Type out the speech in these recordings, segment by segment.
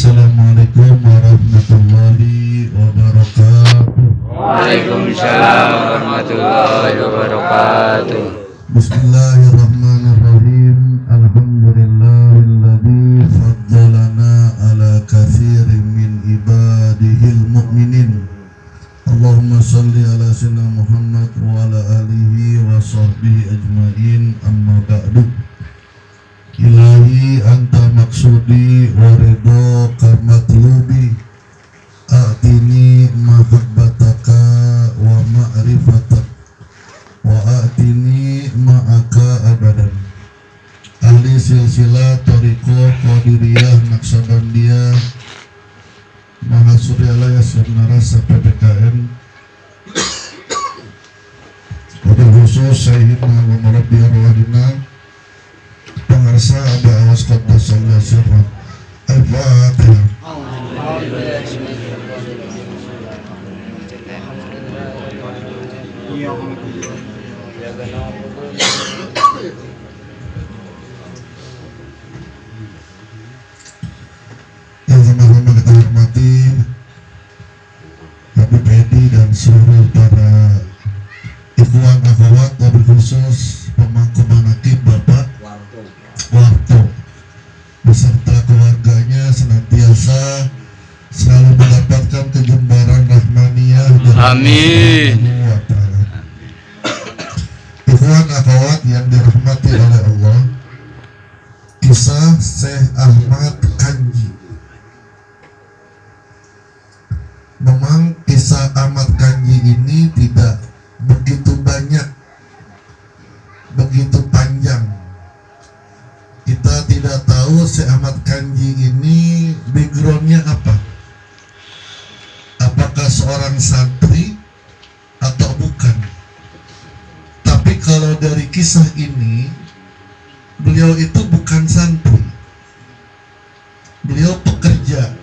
Assalamualaikum warahmatullahi wabarakatuh. Waalaikumsalam warahmatullahi wabarakatuh. Bismillahirrahmanirrahim. Alhamdulillahilladzi faddalana ala katsirin min ibadihil mu'minin. Allahumma shalli ala sayyidina Muhammad wa ala alihi wa sahbihi ajmain. Amma ba'du. Ilahi anta maksudi wa ridhoka matlubi, a'tini mahabbataka wa ma'rifatak wa a'tini ma'aka abadan. Ahli silsilah Thariqah Qadiriyah Naqsabandiyah Mahasuryalaya Sirnarasa PPKN, wabil khusus Sayyidina wa Murabbi Arwahina pengarsa Aba Awas Qaddasallahu sirrah. Al-Fatihah. Yang sama-sama kita hormati Habib Edi dan seluruh para ikhwan akhwat, wabil khusus pemangku manaqib Bapak Warto beserta keluarganya senantiasa selalu mendapatkan kejembaran rahmaniyah dan Amin. Ikhwan akhwat yang dirahmati oleh Allah, kisah Syekh Ahmad Kanji. Memang kisah Ahmad Kanji ini tidak begitu banyak, begitu panjang. Kita tidak tahu Syekh Ahmad Kanji ini backgroundnya apa. Apakah seorang santri atau bukan. Tapi kalau dari kisah ini, beliau itu bukan santri. Beliau pekerja.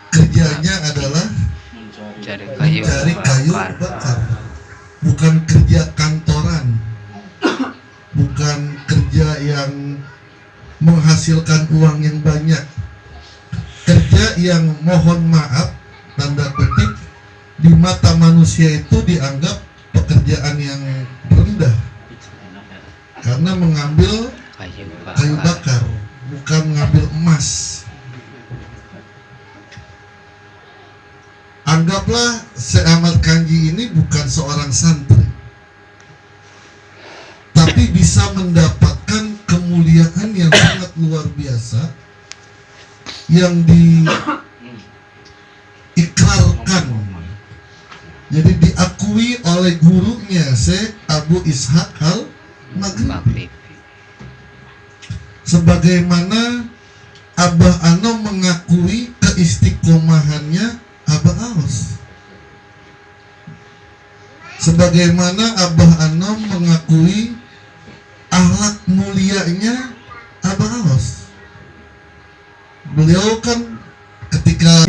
Kerjanya adalah mencari kayu bakar. Bukan kerja kantoran, bukan kerja yang menghasilkan uang yang banyak. Kerja yang mohon maaf, tanda kutip, di mata manusia itu dianggap pekerjaan yang rendah, karena mengambil kayu bakar, bukan mengambil emas. Anggaplah Syekh Ahmad Kanji ini bukan seorang santri, tapi bisa mendapatkan kemuliaan yang sangat luar biasa, yang diikrarkan, jadi diakui oleh gurunya Syekh Abu Ishaq Al-Maghribi. Sebagaimana Abah Anom mengakui keistiqomahannya Abah Aos, sebagaimana Abah Anom mengakui akhlak mulianya Abah Aos. Beliau kan ketika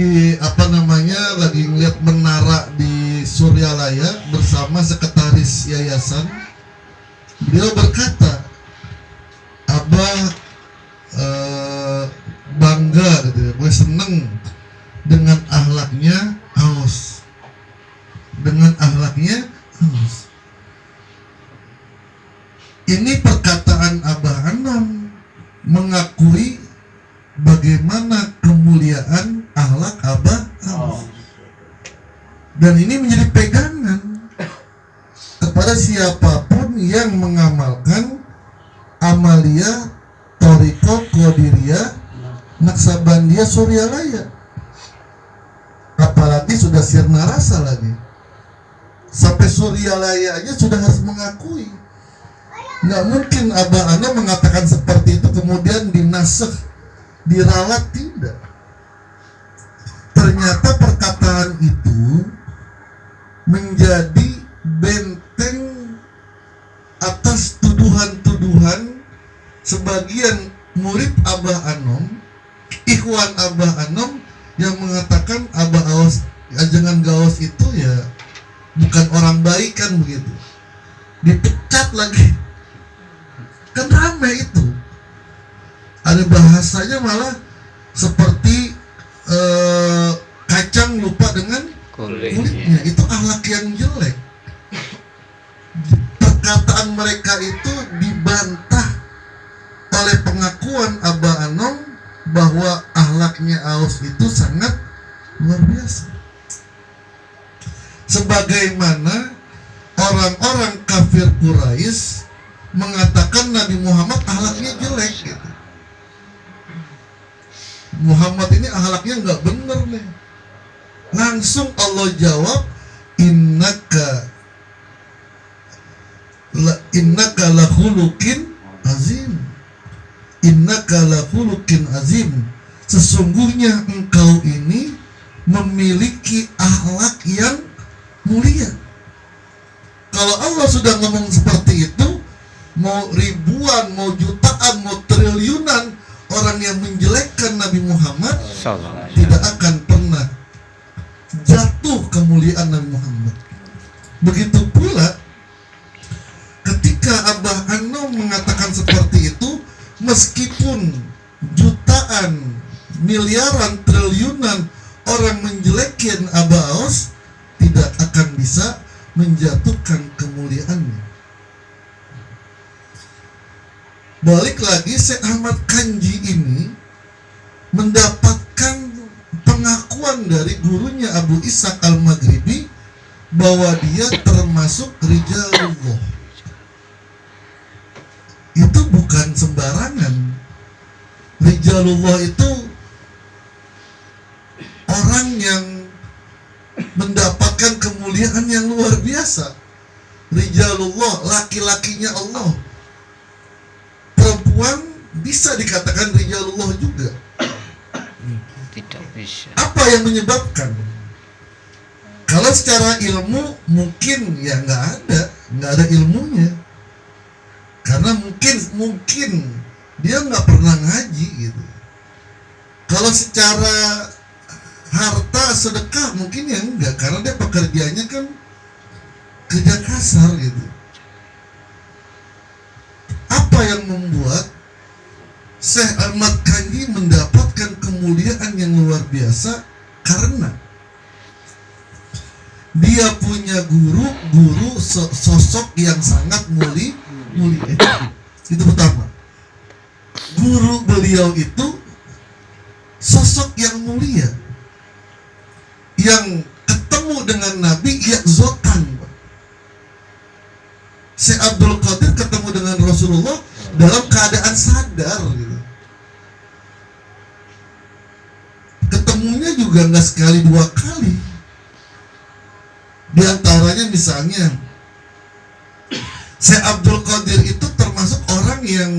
lagi ngeliat menara di Suryalaya bersama sekretaris yayasan, beliau berkata, Abah bangga gitu ya, gue seneng dengan akhlaknya Aos, dengan akhlaknya Aos. Ini perkataan Abah Anom mengakui bagaimana kemuliaan akhlak Abah Aos, dan ini menjadi pegangan kepada siapapun yang mengamalkan amalia Thariqah Qadiriyah Naqsabandiyah Suryalaya. Apalagi sudah sirna rasa lagi, sampai Suryalaya aja sudah harus mengakui. Nggak mungkin Abah Ana mengatakan seperti itu kemudian dinasakh, diralat, tidak. Ternyata perkataan itu menjadi benteng atas tuduhan-tuduhan sebagian murid Abah Anom, ikhwan Abah Anom, yang mengatakan Abah Aos, Ajengan Gaos itu ya bukan orang baik, kan begitu. Dipecat lagi, kan ramai itu. Ada bahasanya malah seperti ahlak yang jelek. Perkataan mereka itu dibantah oleh pengakuan Aba Anom bahwa ahlaknya Aus itu sangat luar biasa. Sebagaimana orang-orang kafir Quraisy mengatakan Nabi Muhammad ahlaknya jelek gitu. Muhammad ini ahlaknya nggak bener nih. Langsung Allah jawab, innaka lakhuluqin azim. Innaka lakhuluqin azim. Sesungguhnya engkau ini memiliki akhlak yang mulia. Kalau Allah sudah ngomong seperti itu, mau ribuan, mau jutaan, mau triliunan orang yang menjelekkan Nabi Muhammad tidak akan pernah jatuh kemuliaan Nabi Muhammad. Begitu pula ketika Abah Anom mengatakan seperti itu, meskipun jutaan, miliaran, triliunan orang menjelekkan Abah Aus, tidak akan bisa menjatuhkan kemuliaannya. Balik lagi, Syekh Ahmad Kanji ini mendapatkan pengakuan dari gurunya Abu Ishaq Al-Maghribi bahwa dia termasuk rijalullah. Itu bukan sembarangan. Rijalullah itu orang yang mendapatkan kemuliaan yang luar biasa. Rijalullah, laki-lakinya Allah. Perempuan bisa dikatakan rijalullah juga. Tidak bisa. Apa yang menyebabkan? Kalau secara ilmu mungkin ya nggak ada ilmunya. Karena mungkin dia nggak pernah ngaji gitu. Kalau secara harta sedekah mungkin ya enggak, karena dia pekerjaannya kan kerja kasar gitu. Apa yang membuat Syekh Ahmad Kanji mendapatkan kemuliaan yang luar biasa? Karena dia punya guru sosok yang sangat mulia. Itu pertama. Guru beliau itu sosok yang mulia, yang ketemu dengan Nabi yakzotan. Syekh Abdul Qadir ketemu dengan Rasulullah dalam keadaan sadar gitu. Ketemunya juga nggak sekali dua kali. Di antaranya misalnya Syekh Abdul Qadir itu termasuk orang yang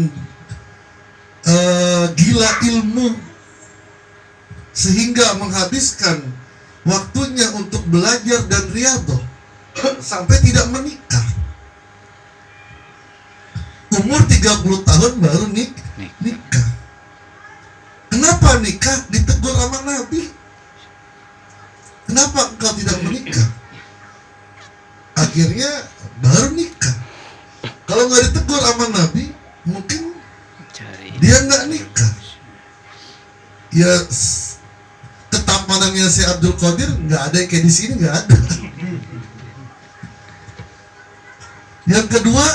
gila ilmu, sehingga menghabiskan waktunya untuk belajar dan riyadhah sampai tidak menikah. Umur 30 tahun baru nikah. Kenapa nikah? Ditegur sama Nabi. Kenapa engkau tidak menikah? Akhirnya baru nikah. Kalau nggak ditegur sama Nabi, mungkin dia nggak nikah. Ya ketampanannya si Abdul Qadir nggak ada yang kayak di sini, nggak ada. Yang kedua,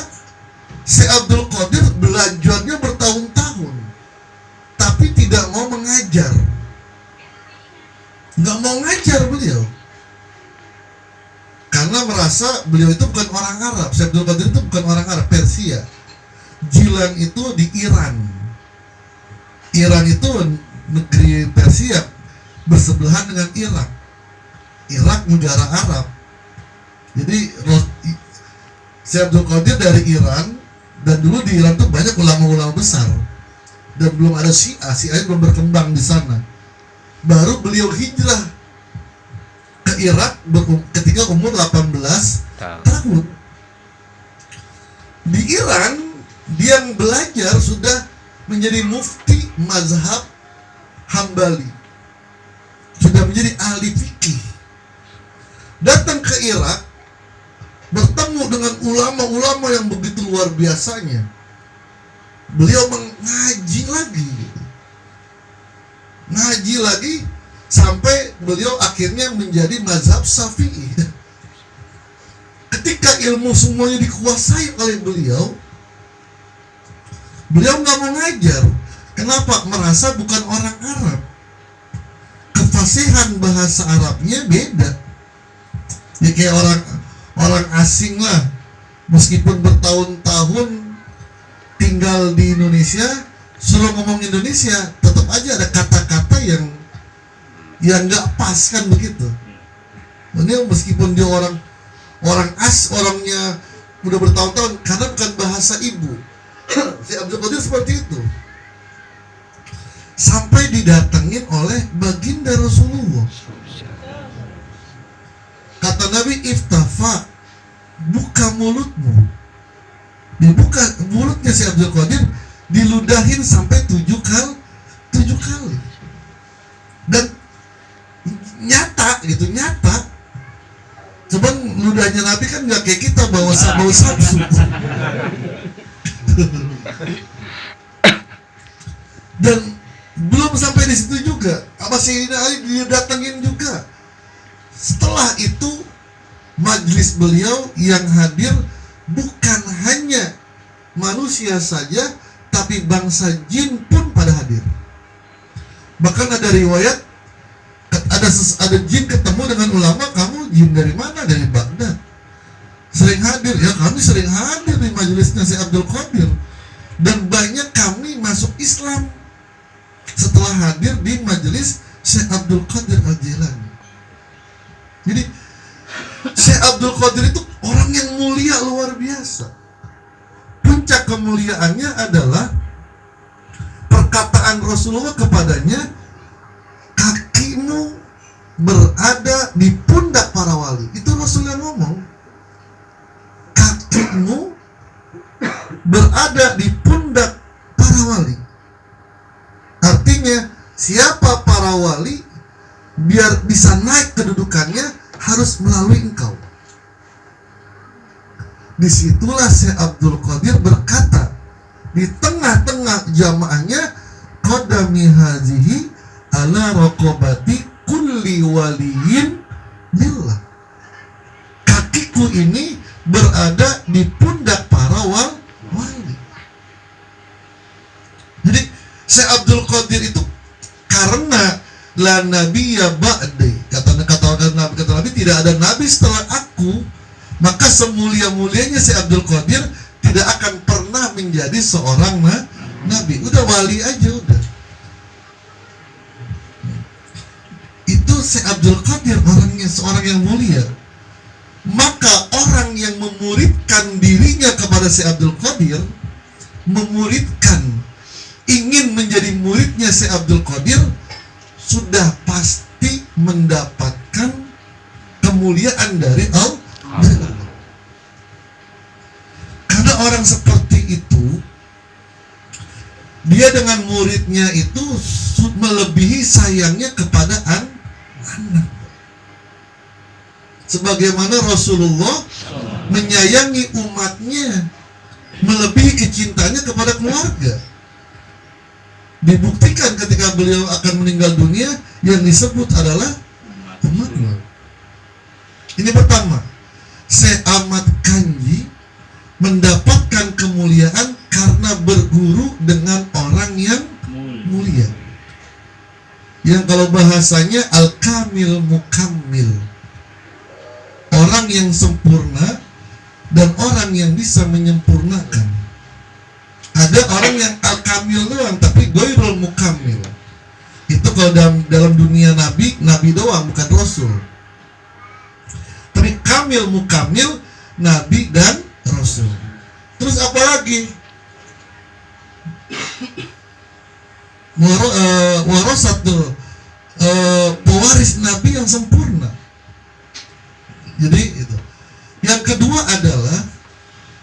si Abdul Qadir belajarnya bertahun-tahun, tapi tidak mau mengajar. Nggak mau ngajar beliau, karena merasa beliau itu bukan orang Arab. Si Abdul Qadir itu bukan orang Arab, Persia. Jilan itu di Iran. Iran itu negeri Persia bersebelahan dengan Irak. Irak negara Arab. Jadi si Abdul Qadir dari Iran, dan dulu di Iran tuh banyak ulama-ulama besar, dan belum ada Syiah belum berkembang di sana. Baru beliau hijrah ke Irak ketika umur 18 tahun. Di Iran dia belajar sudah menjadi mufti mazhab Hambali, sudah menjadi ahli fikih. Datang ke Irak, bertemu dengan ulama-ulama yang begitu luar biasanya. Beliau mengaji lagi sampai beliau akhirnya menjadi mazhab Syafi'i. ketika ilmu semuanya dikuasai oleh beliau nggak mau ngajar. Kenapa? Merasa bukan orang Arab. Kefasihan bahasa Arabnya beda. Ya kayak orang asing lah. Meskipun bertahun-tahun tinggal di Indonesia, suruh ngomong Indonesia, tetap aja ada kata-kata yang nggak pas kan begitu. Ini meskipun dia orangnya udah bertahun-tahun, karena bukan bahasa ibu. Si Abdul Qadir seperti itu. Sampai didatengin oleh baginda Rasulullah. Kata Nabi, iftafa, buka mulutmu. Dibuka mulutnya si Abdul Qadir, diludahin sampai 7 kali. Dan nyata. Cuman ludahnya Nabi kan nggak kayak kita bau sabsu. Dan belum sampai di situ juga, Sayyidina Ali didatengin juga. Setelah itu majelis beliau yang hadir bukan hanya manusia saja, tapi bangsa jin pun pada hadir. Bahkan ada riwayat ada jin ketemu dengan ulama, kamu jin dari mana? Dari Baghdad. Sering hadir, ya kami sering hadir di majelisnya si Abdul Qadir. Dan banyak kami masuk Islam setelah hadir di majelis Syekh Abdul Qadir Al-Jilani. Jadi Syekh Abdul Qadir itu orang yang mulia luar biasa. Puncak kemuliaannya adalah perkataan Rasulullah kepadanya, kakimu berada di pundak para wali. Itu Rasul yang ngomong, kakimu berada di pundak para wali. Artinya siapa para wali, biar bisa naik kedudukannya harus melalui engkau. Disitulah Syekh Abdul Qadir berkata di tengah-tengah jamaahnya, qadami hazihi ala raqabati kulli waliyin lillah. Kakiku ini berada di pundak para wali. Jadi Syekh Abdul Qadir itu karena la nabiyya ba'di, kata Nabi, tidak ada nabi setelah aku, maka semulia-mulianya Syekh Abdul Qadir tidak akan pernah menjadi seorang nabi. Udah wali aja udah. Itu Syekh Abdul Qadir seorang yang mulia. Maka orang yang memuridkan dirinya kepada Syekh Abdul Qadir, ingin menjadi muridnya Syekh Abdul Qadir, sudah pasti mendapatkan kemuliaan dari Allah. Karena orang seperti itu, dia dengan muridnya itu melebihi sayangnya kepada anak. Sebagaimana Rasulullah menyayangi umatnya melebihi kecintanya kepada keluarga. Dibuktikan ketika beliau akan meninggal dunia, yang disebut adalah umatnya. Ini pertama, Syekh Ahmad Kanji mendapatkan kemuliaan karena berguru dengan orang yang mulia. Yang kalau bahasanya Al-Kamil Mukammil, orang yang sempurna dan orang yang bisa menyempurnakan. Ada orang yang Al-Kamil doang, tapi Ghairul Mukammil. Itu kalau dalam dunia Nabi doang, bukan Rasul. Tapi Kamil Mukammil, Nabi dan Rasul. Terus apa lagi? Warasatul, pewaris Nabi yang sempurna. Jadi itu. Yang kedua adalah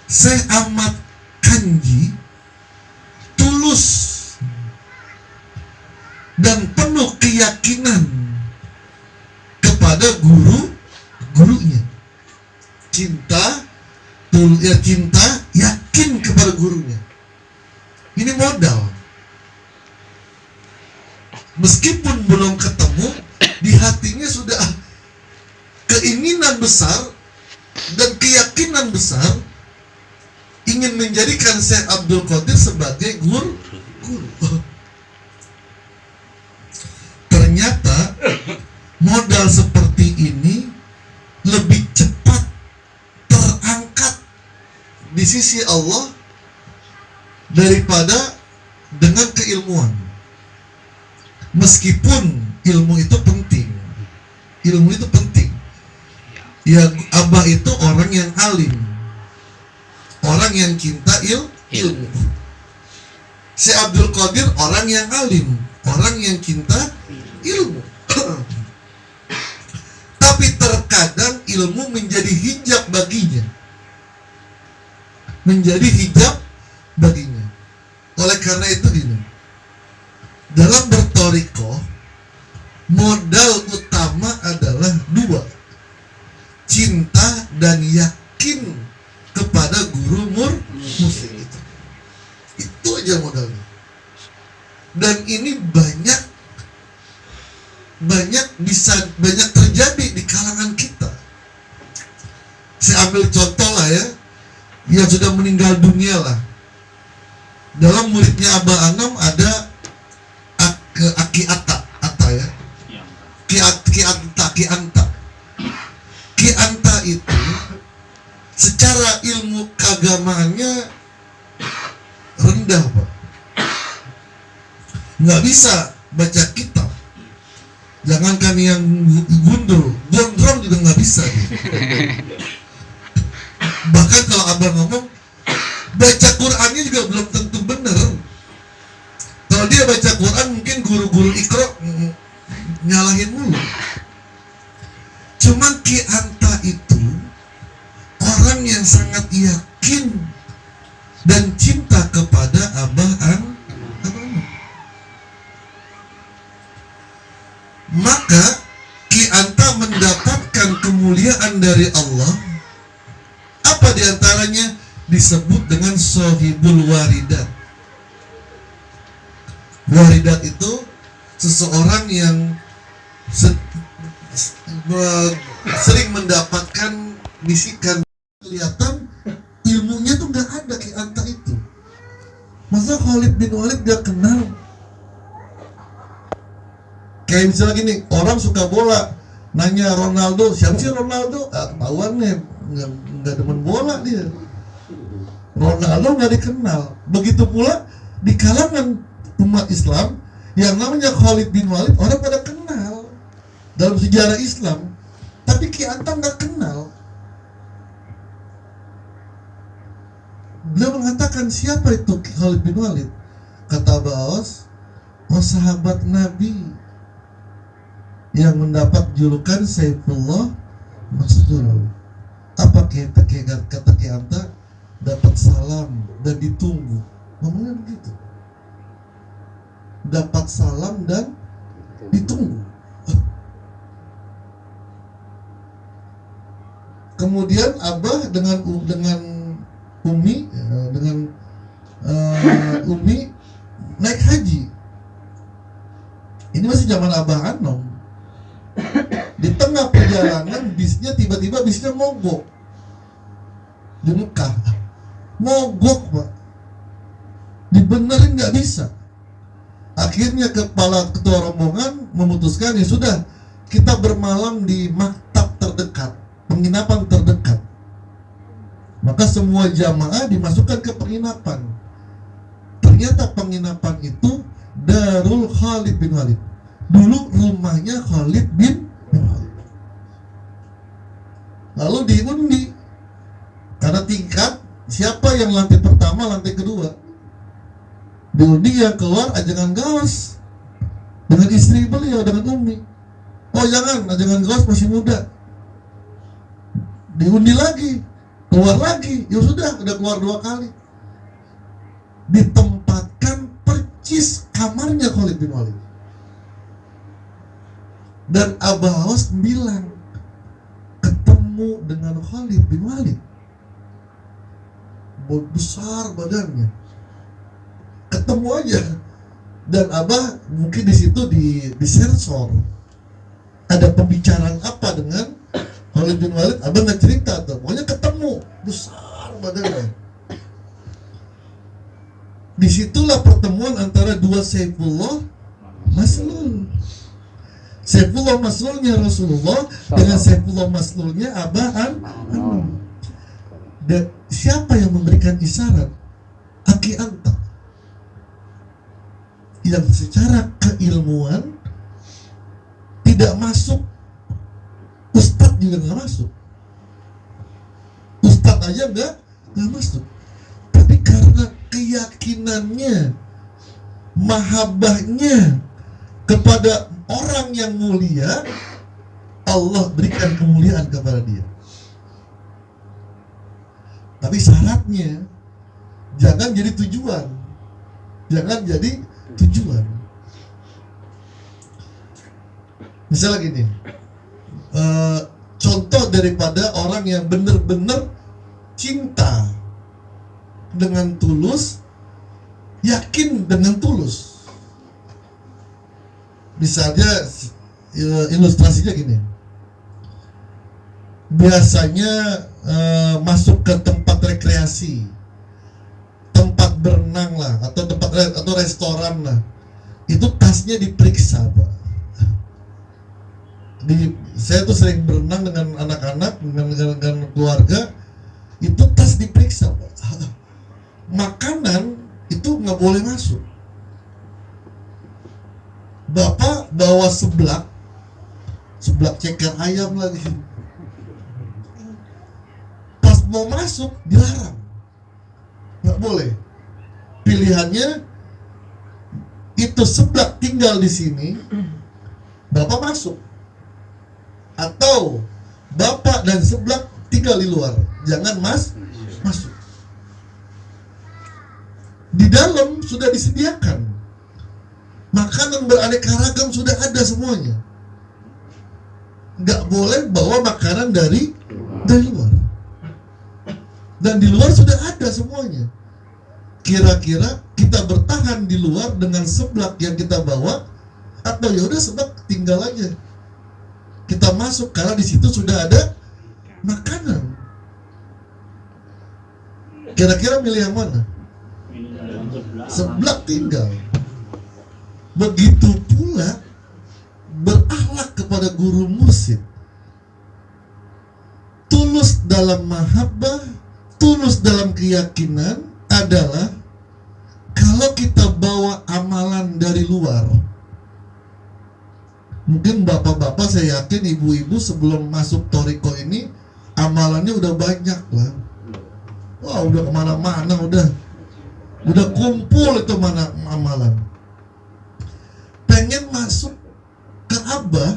Syekh Ahmad Kanji tulus dan penuh keyakinan kepada gurunya. Cinta, yakin kepada gurunya. Ini modal. Meskipun belum ketemu, di hatinya sudah keinginan besar dan keyakinan besar ingin menjadikan Syekh Abdul Qadir sebagai guru. Ternyata modal seperti ini lebih cepat terangkat di sisi Allah daripada dengan keilmuan. Meskipun ilmu itu penting, ya Abah itu orang yang alim, orang yang cinta ilmu. Syekh Abdul Qadir orang yang alim, orang yang cinta ilmu. Tapi terkadang ilmu menjadi hijab baginya. Oleh karena itu gini, dalam bertorikoh modal utama adalah dua: cinta dan yakin kepada guru mursyid. Itu aja modalnya. Dan ini banyak terjadi di kalangan kita. Saya ambil contoh lah ya, yang sudah meninggal dunia lah. Dalam muridnya Abah Anam ada Ki Anta ya. Ki Anta itu secara ilmu keagamaannya rendah, Pak. Nggak bisa baca kitab. Jangankan yang gundul, gondrong juga nggak bisa. Bahkan kalau Abah ngomong, baca Qurannya juga belum tentu benar. Kalau dia baca Quran, mungkin guru-guru Iqra nyalahin mulu. Cuman Ki Anta itu orang yang sangat yakin dan cinta kepada Abah Anam. Maka Ki Anta mendapatkan kemuliaan dari Allah. Apa diantaranya? Disebut dengan Sohibul Waridat. Waridat itu seseorang yang sering mendapatkan bisikan. Kelihatan ilmunya tuh gak ada Ki Anta itu. Masa Khalid bin Walid dia kenal? Kayak misalnya gini, orang suka bola, nanya Ronaldo, siapa sih Ronaldo? Ketahuan nih, nggak demen bola dia. Ronaldo nggak dikenal. Begitu pula di kalangan umat Islam yang namanya Khalid bin Walid, orang pada kenal dalam sejarah Islam, tapi Ki Anta nggak kenal. Beliau mengatakan, siapa itu Khalid bin Walid? Kata Baos, sahabat Nabi yang mendapat julukan Saifullah Maslul. Apa kata Ki Anta? Dapat salam dan ditunggu. Ngomongnya begitu. Dapat salam dan ditunggu. Kemudian Abah dengan Umi Umi naik haji. Ini masih zaman Abah Anom. Di tengah perjalanan bisnya tiba-tiba mogok di Mekah. Mogok, Pak. Dibenerin nggak bisa. Akhirnya kepala ketua rombongan memutuskan, ya sudah, kita bermalam di maktab terdekat, penginapan terdekat. Maka semua jamaah dimasukkan ke penginapan. Ternyata penginapan itu Darul Khalid bin Walid. Dulu rumahnya Khalid bin Walid. Lalu diundi. Karena tingkat, siapa yang lantai pertama, lantai kedua. Diundi yang keluar Ajangan Gawas dengan istri beliau, dengan Umi. Oh jangan, Ajangan Gawas masih muda. Diundi lagi, keluar lagi. Ya sudah keluar 2 kali. Ditempatkan percis kamarnya Khalid bin Walid. Dan Abah Awas bilang, ketemu dengan Khalid bin Walid, besar badannya, ketemu aja. Dan Abah mungkin di situ di sensor ada pembicaraan apa dengan Khalid bin Walid, abah nggak cerita tuh, pokoknya ketemu besar badannya. Disitulah pertemuan antara dua Saifullah Maslul. Saifullah Maslulnya Rasulullah dengan Saifullah Maslulnya Abah An. Dan siapa yang memberikan isyarat? Aki Anta, yang secara keilmuan tidak masuk. Ustadz juga nggak masuk. Ustadz aja nggak masuk. Tapi karena keyakinannya, mahabbahnya kepada orang yang mulia, Allah berikan kemuliaan kepada dia. Tapi syaratnya jangan jadi tujuan. Jangan jadi tujuan. Misalnya gini, contoh daripada orang yang benar-benar cinta dengan tulus, yakin dengan tulus. Misalnya ilustrasinya gini. Biasanya masuk ke tempat rekreasi, tempat berenang lah, atau restoran lah, itu tasnya diperiksa, Pak. Saya tuh sering berenang dengan anak-anak, dengan keluarga, itu tas diperiksa, Pak. Makanan itu nggak boleh masuk. Bapak bawa seblak ceker ayam lagi, pas mau masuk dilarang, nggak boleh. Pilihannya itu seblak tinggal di sini, Bapak masuk, atau Bapak dan seblak tinggal di luar, jangan masuk. Di dalam sudah disediakan makanan beraneka ragam, sudah ada semuanya. Nggak boleh bawa makanan dari luar. Dan di luar sudah ada semuanya. Kira-kira kita bertahan di luar dengan seblak yang kita bawa, atau ya udah seblak tinggal aja, kita masuk karena di situ sudah ada makanan. Kira-kira milih yang mana? Seblak tinggal. Begitu pula berakhlak kepada guru mursyid. Tulus dalam mahabbah, tulus dalam keyakinan adalah kalau kita bawa amalan dari luar. Mungkin bapak-bapak, saya yakin ibu-ibu sebelum masuk Thoriqoh ini amalannya udah banyak lah. Wah, udah kemana-mana, udah kumpul itu mana amalan. Pengen masuk ke Abah,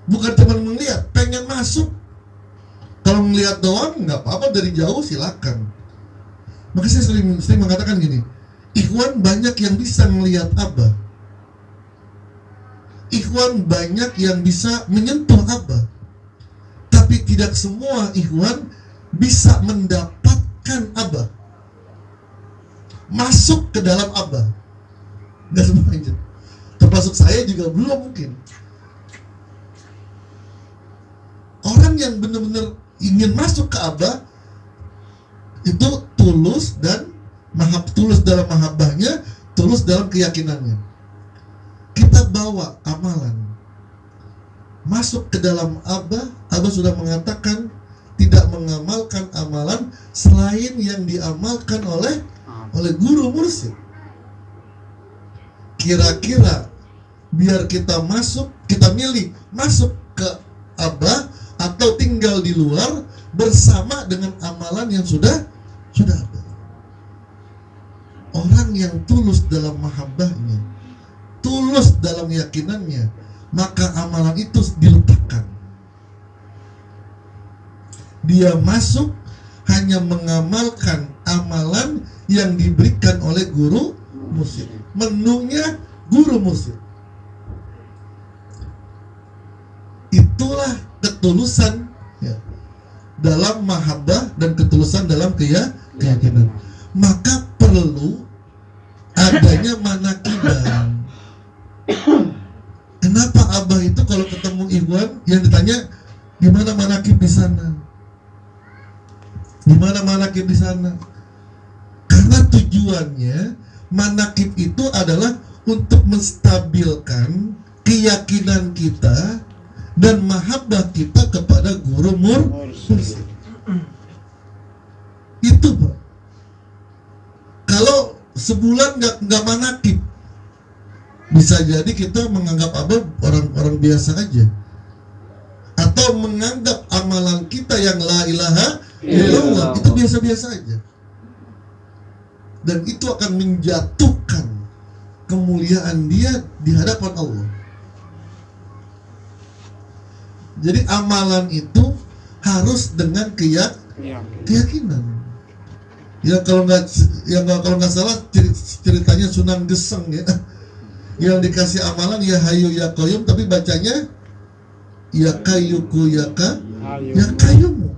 bukan cuma melihat, pengen masuk. Kalau melihat doang nggak apa-apa, dari jauh silakan. Maka saya sering mengatakan gini, ikhwan banyak yang bisa melihat Abah, ikhwan banyak yang bisa menyentuh Abah, tapi tidak semua ikhwan bisa mendapatkan Abah, masuk ke dalam Abah. Nggak semuanya, termasuk saya juga belum mungkin. Orang yang benar-benar ingin masuk ke Abah itu tulus dan tulus dalam mahabbahnya, tulus dalam keyakinannya. Kita bawa amalan masuk ke dalam Abah. Abah sudah mengatakan tidak mengamalkan amalan selain yang diamalkan oleh guru mursyid. Kira-kira biar kita masuk, kita milih masuk ke Abah atau tinggal di luar bersama dengan amalan yang sudah ada. Orang yang tulus dalam mahabbahnya, tulus dalam keyakinannya, maka amalan itu diletakkan. Dia masuk hanya mengamalkan amalan yang diberikan oleh guru mursyid. Menunya guru mursyid. Itulah ketulusan ya, dalam mahabbah dan ketulusan dalam keyakinan. Maka perlu adanya manakibah. Kenapa Abah itu kalau ketemu ikhwan yang ditanya Gimana manakib di sana? Gimana manakib di sana? Karena tujuannya manakib itu adalah untuk menstabilkan keyakinan kita dan mahabbah kita kepada guru mursyid. Itu Pak. Kalau sebulan nggak manakib, bisa jadi kita menganggap abah orang biasa aja, atau menganggap amalan kita yang la ilaha illallah itu biasa-biasa aja, dan itu akan menjatuhkan kemuliaan dia di hadapan Allah. Jadi amalan itu harus dengan keyakinan. Ya kalau nggak salah ceritanya Sunan Geseng ya, yang dikasih amalan ya hayu ya qayyum, tapi bacanya ya kayuku ya kayumu.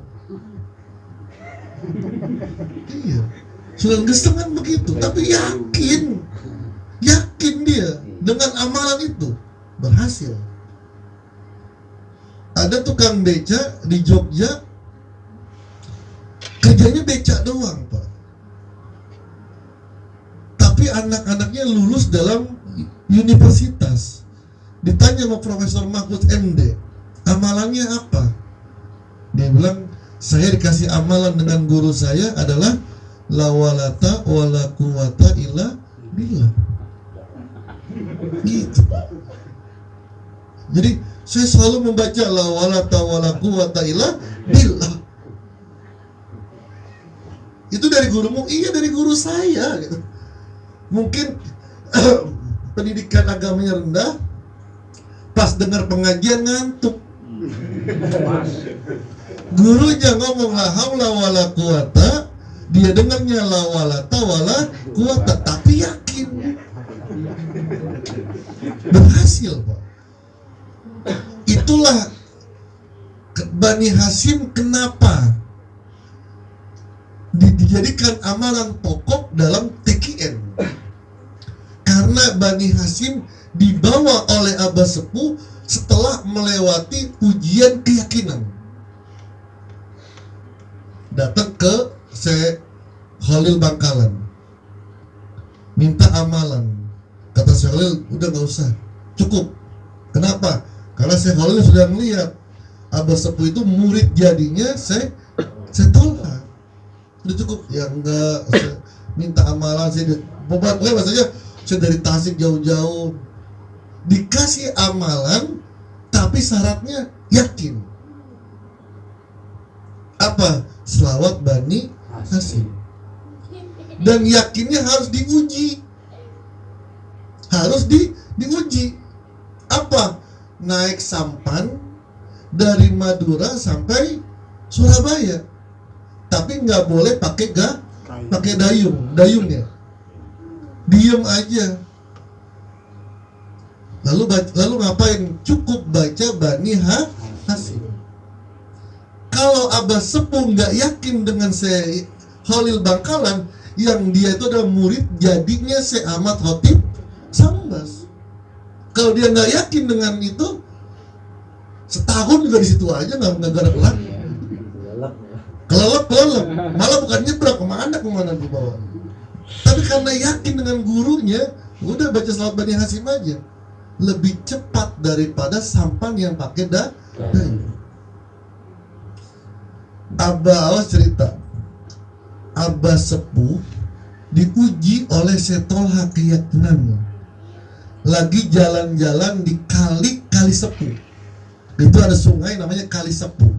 Iya, Sunan Geseng kan begitu, tapi yakin dia dengan amalan itu berhasil. Ada tukang beca di Jogja, kerjanya beca doang Pak, tapi anak-anaknya lulus dalam universitas. Ditanya sama Profesor Mahfud MD, amalannya apa? Dia bilang, saya dikasih amalan dengan guru saya adalah la walata wala quwata illa billah. Gitu. Jadi saya selalu membaca la walata wala quwata illa billah. Itu dari gurumu? Iya, dari guru saya gitu. Mungkin pendidikan agamanya rendah, pas dengar pengajian ngantuk. Gurunya ngomong la haula wala quwata, dia dengarnya la walata wala quwata, tapi yakin. Berhasil Pak. Itulah Bani Hasyim kenapa dijadikan amalan pokok dalam TKN. Karena Bani Hasyim dibawa oleh Abah Sepuh setelah melewati ujian keyakinan. Datang ke Syekh Khalil Bangkalan, minta amalan. Kata Syekh Khalil, udah gak usah, cukup. Kenapa? Karena Syekh Khalil sudah melihat Abah Sepuh itu murid jadinya Syekh Tolha. Udah cukup, ya enggak, saya minta amalan. Pokoknya maksudnya saya dari Tasik jauh-jauh dikasih amalan, tapi syaratnya yakin. Apa? Selawat Bani Hasyim. Dan yakinnya harus diuji. Harus diuji. Apa? Naik sampan dari Madura sampai Surabaya, tapi nggak boleh pakai dayungnya, diem aja. Lalu ngapain? Cukup baca Bani Hasyim. Kalau Abah Sepuh nggak yakin dengan Syekh Khalil Bangkalan, yang dia itu adalah murid jadinya Syekh Ahmad Khotib Sambas. Kalau dia nggak yakin dengan itu, setahun juga di situ aja nggak kelar. Kelelep, malah bukan nyebrang kemana di bawah. Tapi karena yakin dengan gurunya, udah baca selawat Bani Hasyim aja, lebih cepat daripada sampan yang pakai dayung. Abah Awas cerita, Abah Sepuh diuji oleh Syekh Tolha keyakinannya. Lagi jalan-jalan di Kali Sepuh. Itu ada sungai namanya Kali Sepuh,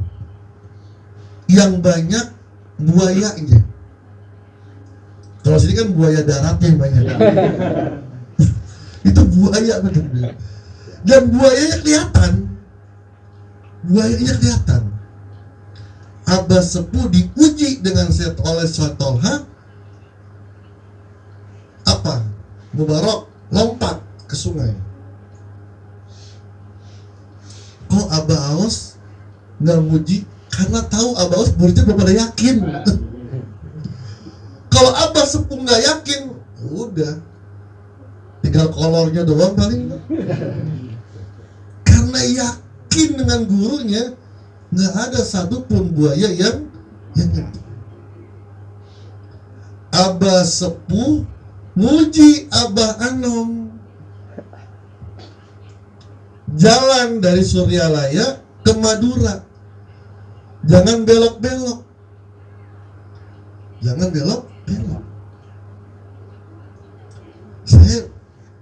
yang banyak buayanya. Kalau sini kan buaya daratnya yang banyak. Itu buaya benar. Dan buayanya kelihatan. Abah Sepuh diuji dengan oleh Syekh Tolha. Apa? Mubarak lompat ke sungai. Kok Abah Awas nggak muji? Karena tahu Abah Awas muridnya belum pada yakin. Kalau Abah Sepuh nggak yakin, udah tinggal kolornya doang paling. Karena yakin dengan gurunya, nggak ada satupun buaya yang nyentuh. Abah Sepuh muji Abah Anom. Jalan dari Suryalaya ke Madura, jangan belok-belok. Jangan belok-belok. Saya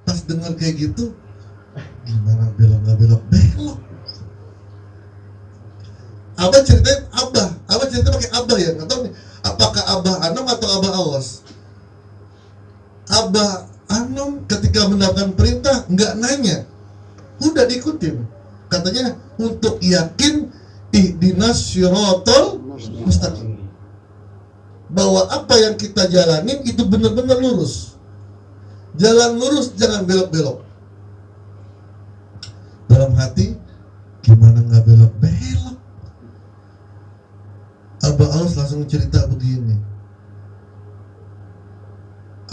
pas dengar kayak gitu, gimana nggak belok-belok? Abah ceritain Abah cerita pakai Abah ya, nggak tahu nih apakah Abah Anom atau Abah Awas. Abah Anom ketika mendapatkan perintah nggak nanya, udah diikutin. Katanya untuk yakin ihdinas syiratal mustaqim, bahwa apa yang kita jalanin itu benar-benar lurus. Jalan lurus, jangan belok-belok. Dalam hati, gimana nggak belok-belok? Abah Aus langsung cerita begini.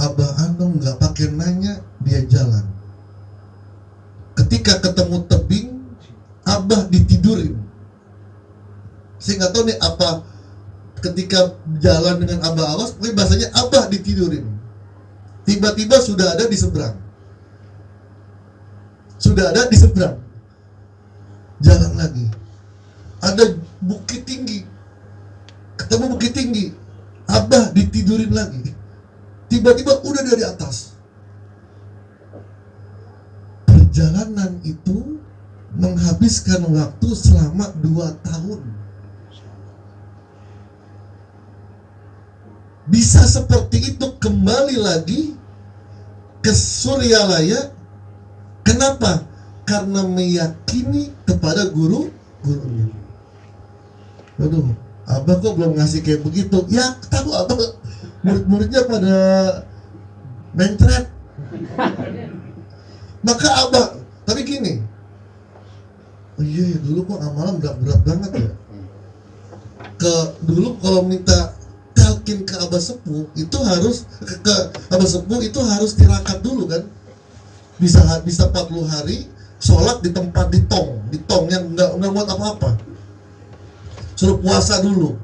Abah Anom nggak pakai nanya, dia jalan. Ketika ketemu tebing, Abah ditidurin. Saya nggak tahu nih apa ketika jalan dengan Abah Awas, mungkin bahasanya Abah ditidurin. Tiba-tiba sudah ada di seberang. Jalan lagi. Ada bukit tinggi. Ketemu bukit tinggi. Abah ditidurin lagi. Tiba-tiba udah dari atas. Perjalanan itu menghabiskan waktu selama 2 tahun. Bisa seperti itu kembali lagi ke Suryalaya. Kenapa? Karena meyakini kepada gurunya. Waduh, Abah kok belum ngasih kayak begitu? Ya, tahu Abah murid-muridnya pada mencret. Maka Abah, tapi gini, oh iya dulu kok amalan berat banget ya. Dulu kalau minta talkin ke Abah Sepuh itu harus ke Abah Sepuh itu harus tirakat dulu kan. Bisa 40 hari sholat di tempat di tong yang nggak buat apa-apa. Suruh puasa dulu.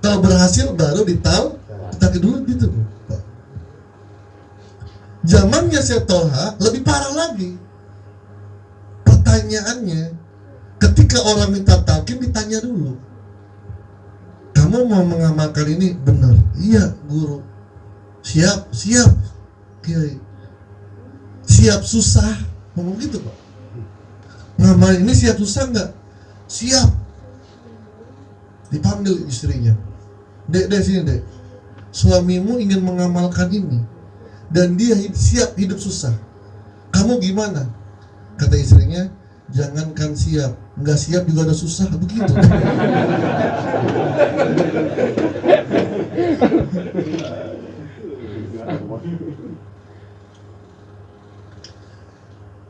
Kalau berhasil baru ditalkin dulu gitu. Zamannya Syekh Tolha lebih parah lagi. Pertanyaannya, ketika orang minta talqin ditanya dulu, kamu mau mengamalkan ini benar? Iya guru. Siap Kiai. Siap susah, ngomong gitu Pak. Ngamal ini siap susah nggak? Siap. Dipanggil istrinya. Dek sini dek. Suamimu ingin mengamalkan ini dan dia siap hidup susah. Kamu gimana? Kata istrinya, jangankan siap, nggak siap juga ada susah, begitu.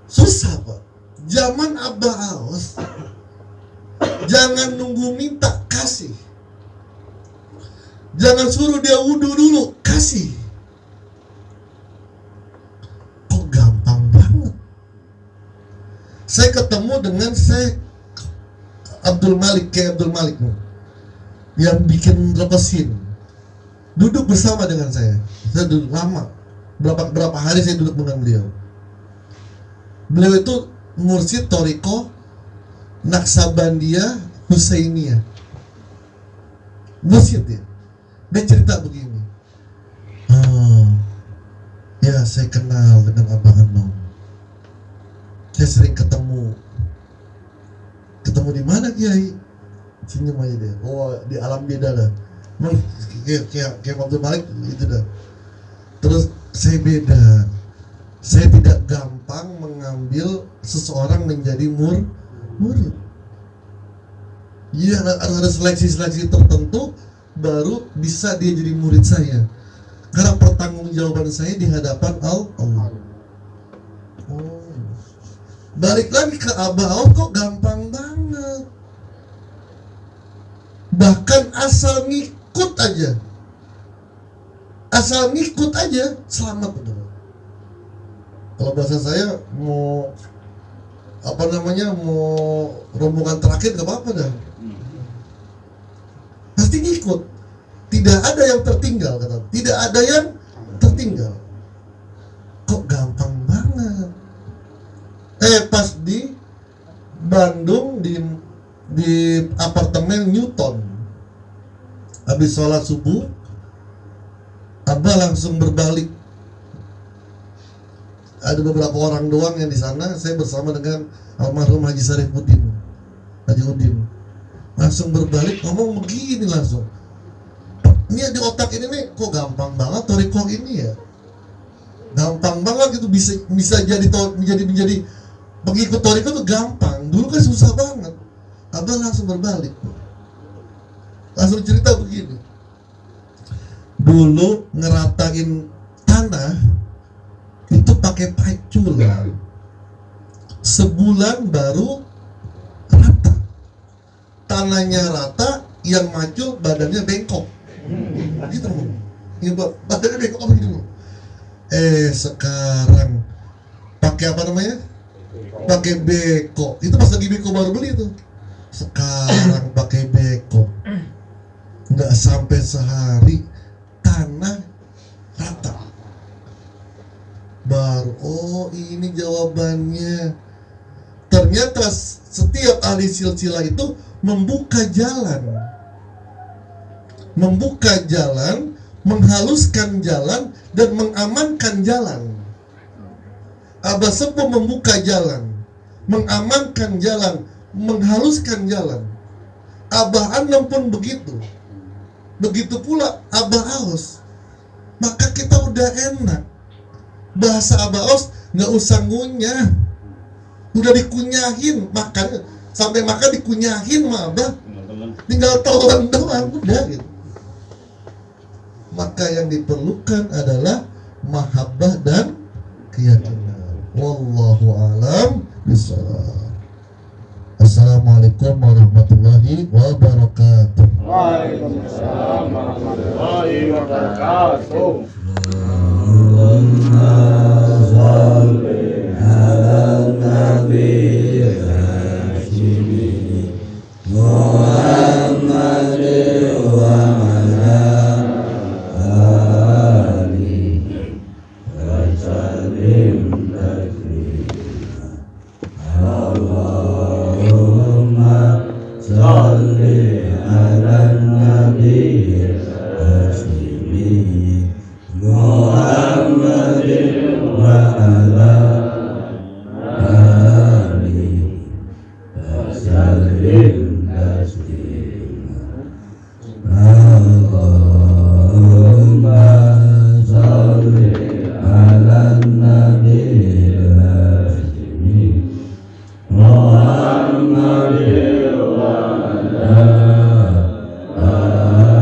Susah Pak. Zaman Abah Aos, jangan nunggu minta, kasih. Jangan suruh dia wudhu dulu, kasih. Kok gampang banget. Saya ketemu dengan Syekh Abdul Malik yang bikin lepesin. Duduk bersama dengan saya duduk lama. Berapa hari saya duduk dengan beliau. Beliau itu mursyid Thariqah Naksabandiyah Husainiyah. Mursyid dia. Dia cerita begini. Ya saya kenal dengan Abah Anom. Saya sering ketemu di mana Kiai? Senyum aja dia. Oh di alam beda dah. Kayak Abdul Malik itu dah. Terus saya beda. Saya tidak gampang mengambil seseorang menjadi murid. Iya, ada seleksi tertentu baru bisa dia jadi murid saya. Karena pertanggungjawaban saya di hadapan Allah. Balik lagi ke Abah Aos kok gampang banget. Bahkan asal ngikut aja selamat betul. Kalau bahasa saya mau rombongan terakhir gak apa-apa dah. ikut. Tidak ada yang tertinggal, kata. Tidak ada yang tertinggal. Kok gampang banget. Pas di Bandung di apartemen Newton, habis sholat subuh, Abah langsung berbalik. Ada beberapa orang doang yang di sana. Saya bersama dengan almarhum Haji Sarifuddin, Haji Udin. Langsung berbalik ngomong begini langsung. Ini di otak ini nih, kok gampang banget thariqah ini ya. Gampang banget gitu, bisa jadi menjadi pengikut thariqah tuh gampang. Dulu kan susah banget. Abah langsung berbalik. Langsung cerita begini. Dulu ngeratain tanah itu pakai pacul, sebulan baru rata. Tanahnya rata, yang macul badannya bengkok. Gitu ya, badannya bengkok apa gitu. Sekarang pakai apa namanya? Pakai beko. Itu pas lagi beko baru beli tuh. Sekarang pakai beko. Nggak sampai sehari tanah rata. Baru, oh ini jawabannya. Ternyata setiap ahli silsilah itu membuka jalan, menghaluskan jalan dan mengamankan jalan. Abah Sepuh membuka jalan, mengamankan jalan, menghaluskan jalan. Abah Anom pun begitu. Begitu pula Abah Aus. Maka kita udah enak. Bahasa Abah Aus nggak usah ngunyah, udah dikunyahin, makan sampai makan dikunyahin mah Abah, tinggal telan doang udah gitu. Maka yang diperlukan adalah mahabbah dan keyakinan. Wallahu a'lam bishawab. Assalamualaikum warahmatullahi wabarakatuh. Waalaikumsalam warahmatullahi wabarakatuh. Allahumma sholli ala nabi Hashimi Muhammad wa ala alihi wa sallim taslima. Allahumma sholli ala nabi Hashimi Muhammad wa ala alihi wa sallim taslima. Allahumma sholli ala nabi Hashimi Muhammad wa ala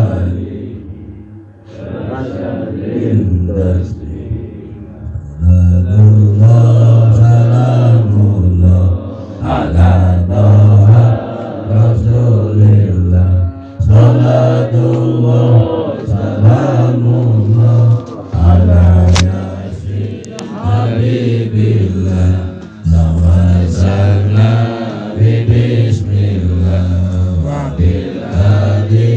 alihi wa sallim taslima. Salamullah ala Taha Rasulillah. Salatullah salamullah ala Yasin Habibillah. Tawassalna bismillah wa bil hadi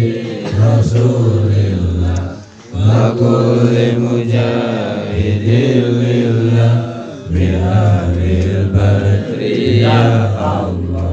Rasulillah wa kulli mujahidin lillah bihabil badri ya Allah.